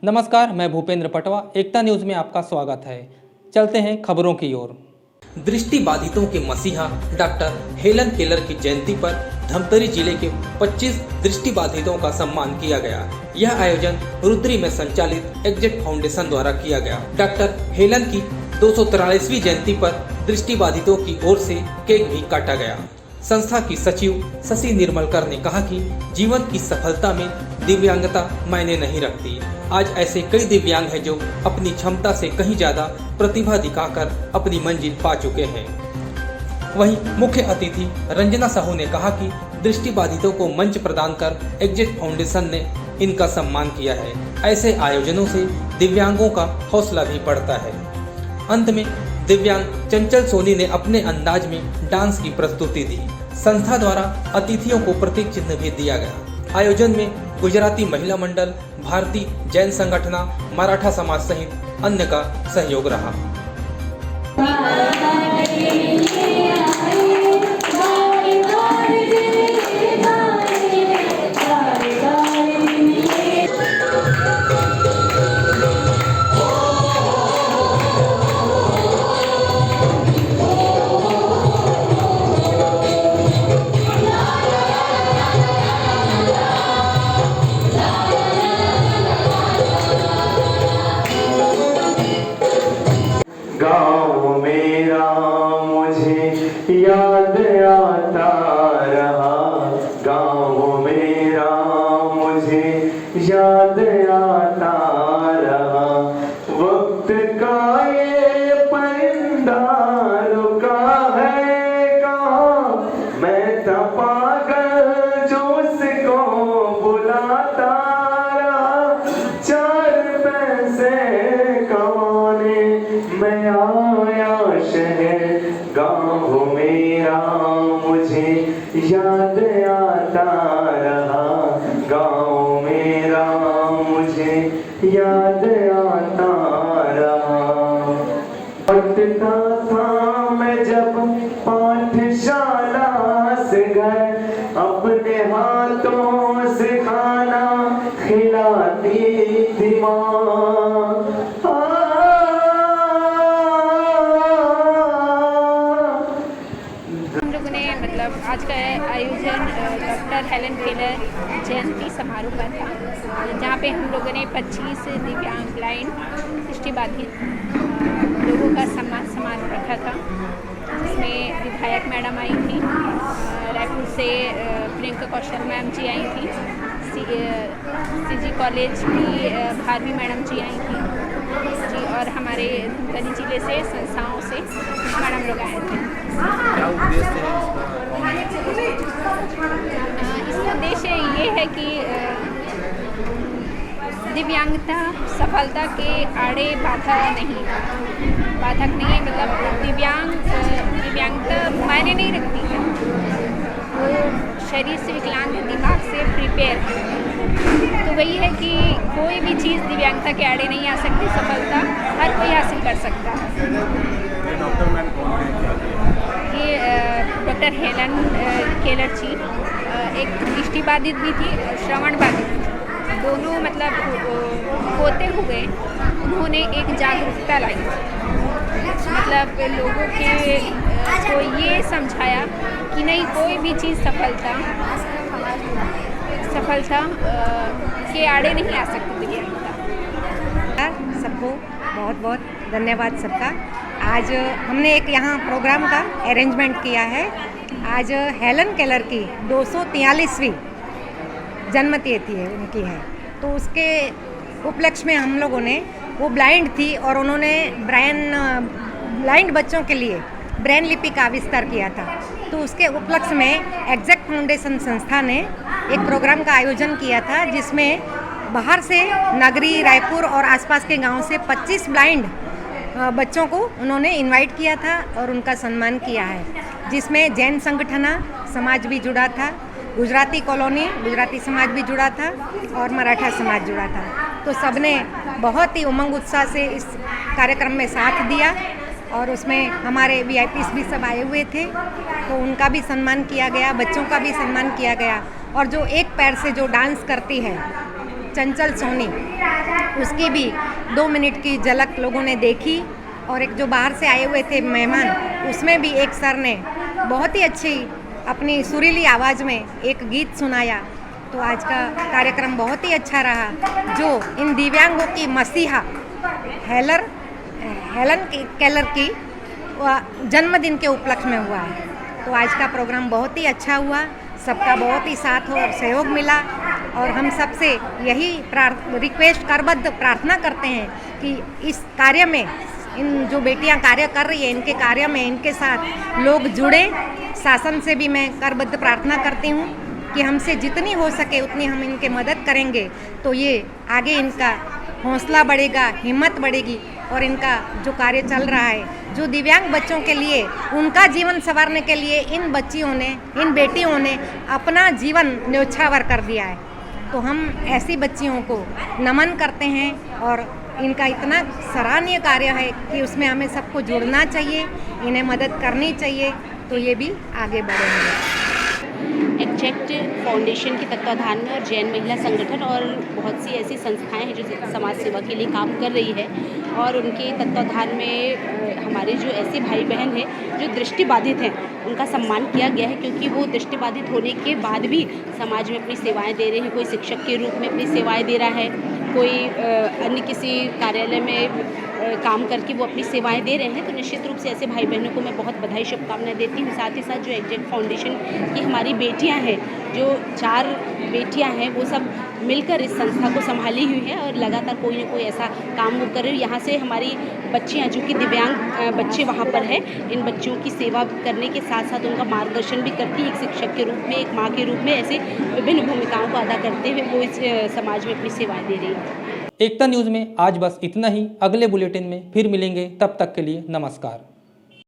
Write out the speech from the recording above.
नमस्कार, मैं भूपेंद्र पटवा। एकता न्यूज में आपका स्वागत है। चलते हैं खबरों की ओर। दृष्टि बाधितों के मसीहा डॉक्टर हेलन केलर की जयंती पर धमतरी जिले के 25 दृष्टि बाधितों का सम्मान किया गया। यह आयोजन रुद्री में संचालित एग्जिट फाउंडेशन द्वारा किया गया। डॉक्टर हेलन की 243वीं जयंती पर दृष्टि बाधितों की ओर से केक भी काटा गया। संस्था की सचिव शशि निर्मलकर ने कहा कि जीवन की सफलता में दिव्यांगता मायने नहीं रखती। आज ऐसे कई दिव्यांग हैं जो अपनी क्षमता से कहीं ज्यादा प्रतिभा दिखाकर अपनी मंजिल पा चुके हैं। वहीं मुख्य अतिथि रंजना साहू ने कहा कि दृष्टि बाधितों को मंच प्रदान कर एग्जिट फाउंडेशन ने इनका सम्मान किया है। ऐसे आयोजनों से दिव्यांगों का हौसला भी बढ़ता है। अंत में दिव्यांग चंचल सोनी ने अपने अंदाज में डांस की प्रस्तुति दी। संस्था द्वारा अतिथियों को प्रतीक चिन्ह भी दिया गया। आयोजन में गुजराती महिला मंडल, भारतीय जैन संगठना, मराठा समाज सहित अन्य का सहयोग रहा। गाँव मेरा मुझे याद आता रहा, गाँव मेरा मुझे याद आता रहा। वक्त का ये परिंदा रुका है कहाँ, मैं था पागल जो उसको बुलाता रहा। 4 पैसे कमाने मैं आया शहर, गाँव मेरा मुझे याद आता रहा, गाँव मेरा मुझे याद आता रहा। पढ़ता था मैं जब पाठशाला से घर, अपने हाथों से खाना खिलाती थी माँ। आज का आयोजन डॉक्टर हेलन केलर जयंती समारोह पर था, जहाँ पे हम लोगों ने 25 दिव्यांग ब्लाइंड दृष्टिबाधित लोगों का सम्मान समारोह रखा था, जिसमें विधायक मैडम आई थी, रायपुर से प्रियंका कौशल मैम जी आई थी, सीजी कॉलेज की भारवी मैडम जी आई थी जी, और हमारे धमतरी जिले से संस्थाओं से मैडम लोग आए थे। क्या उद्देश्य है इसका उद्देश्य ये है कि दिव्यांगता सफलता के आड़े बाधक नहीं है। मतलब दिव्यांगता मायने नहीं रखती है। वो शरीर से विकलांग, दिमाग से प्रिपेयर है। तो वही है कि कोई भी चीज़ दिव्यांगता के आड़े नहीं आ सकती। सफलता हर कोई हासिल कर सकता है। डॉक्टर मैम कौन है? ये डॉक्टर हेलन केलर जी एक दृष्टिबाधित भी थी और श्रवण बाधित भी थी। दोनों मतलब होते हुए उन्होंने एक जागरूकता लाई। मतलब लोगों को ये समझाया कि नहीं, कोई भी चीज़ सफलता के आड़े नहीं आ सकती दिव्यांगता। सबको बहुत बहुत धन्यवाद सबका। आज हमने एक यहाँ प्रोग्राम का अरेंजमेंट किया है। आज हेलन केलर की 243वीं जन्मतिथि है उनकी है, तो उसके उपलक्ष्य में हम लोगों ने, वो ब्लाइंड थी और उन्होंने ब्लाइंड बच्चों के लिए ब्रेन लिपि का आविष्कार किया था। तो उसके उपलक्ष्य में एग्जिट फाउंडेशन संस्था ने एक प्रोग्राम का आयोजन किया था, जिसमें बाहर से नगरी, रायपुर और आसपास के गांव से 25 ब्लाइंड बच्चों को उन्होंने इनवाइट किया था और उनका सम्मान किया है, जिसमें जैन संगठना समाज भी जुड़ा था, गुजराती कॉलोनी गुजराती समाज भी जुड़ा था और मराठा समाज जुड़ा था। तो सबने बहुत ही उमंग उत्साह से इस कार्यक्रम में साथ दिया और उसमें हमारे वीआईपीस भी सब आए हुए थे, तो उनका भी सम्मान किया गया, बच्चों का भी सम्मान किया गया। और जो एक पैर से जो डांस करती है चंचल सोनी, उसकी भी 2 मिनट की झलक लोगों ने देखी। और एक जो बाहर से आए हुए थे मेहमान, उसमें भी एक सर ने बहुत ही अच्छी अपनी सुरीली आवाज़ में एक गीत सुनाया। तो आज का कार्यक्रम बहुत ही अच्छा रहा, जो इन दिव्यांगों की मसीहा हेलन केलर की जन्मदिन के उपलक्ष्य में हुआ है। तो आज का प्रोग्राम बहुत ही अच्छा हुआ, सबका बहुत ही साथ और सहयोग मिला। और हम सबसे यही रिक्वेस्ट करबद्ध प्रार्थना करते हैं कि इस कार्य में, इन जो बेटियां कार्य कर रही है, इनके कार्य में इनके साथ लोग जुड़े। शासन से भी मैं करबद्ध प्रार्थना करती हूँ कि हमसे जितनी हो सके उतनी हम इनके मदद करेंगे, तो ये आगे इनका हौसला बढ़ेगा, हिम्मत बढ़ेगी। और इनका जो कार्य चल रहा है, जो दिव्यांग बच्चों के लिए उनका जीवन संवारने के लिए इन बच्चियों ने, इन बेटियों ने अपना जीवन न्योछावर कर दिया है। तो हम ऐसी बच्चियों को नमन करते हैं और इनका इतना सराहनीय कार्य है कि उसमें हमें सबको जुड़ना चाहिए, इन्हें मदद करनी चाहिए, तो ये भी आगे बढ़ेंगे। एग्जैक्ट फाउंडेशन के तत्वाधान में और जैन महिला संगठन और बहुत सी ऐसी संस्थाएं हैं जो समाज सेवा के लिए काम कर रही है, और उनके तत्वाधान में हमारे जो ऐसे भाई बहन हैं जो दृष्टिबाधित हैं, उनका सम्मान किया गया है, क्योंकि वो दृष्टिबाधित होने के बाद भी समाज में अपनी सेवाएं दे रहे हैं। कोई शिक्षक के रूप में अपनी सेवाएं दे रहा है, कोई अन्य किसी कार्यालय में काम करके वो अपनी सेवाएं दे रहे हैं। तो निश्चित रूप से ऐसे भाई बहनों को मैं बहुत बधाई, शुभकामनाएं देती हूँ। साथ ही साथ जो एग्जैक्ट फाउंडेशन की हमारी बेटियां हैं, जो 4 बेटियां हैं, वो सब मिलकर इस संस्था को संभाली हुई है और लगातार कोई ना कोई ऐसा काम वो कर रही है। यहाँ से हमारी बच्चियाँ जो कि दिव्यांग बच्चे वहाँ पर है, इन बच्चों की सेवा करने के साथ साथ उनका मार्गदर्शन भी करती है, एक शिक्षक के रूप में, एक माँ के रूप में, ऐसे विभिन्न भूमिकाओं को अदा करते हुए वो इस समाज में अपनी सेवाएं दे रही है। एकता न्यूज़ में आज बस इतना ही। अगले बुलेटिन में फिर मिलेंगे, तब तक के लिए नमस्कार।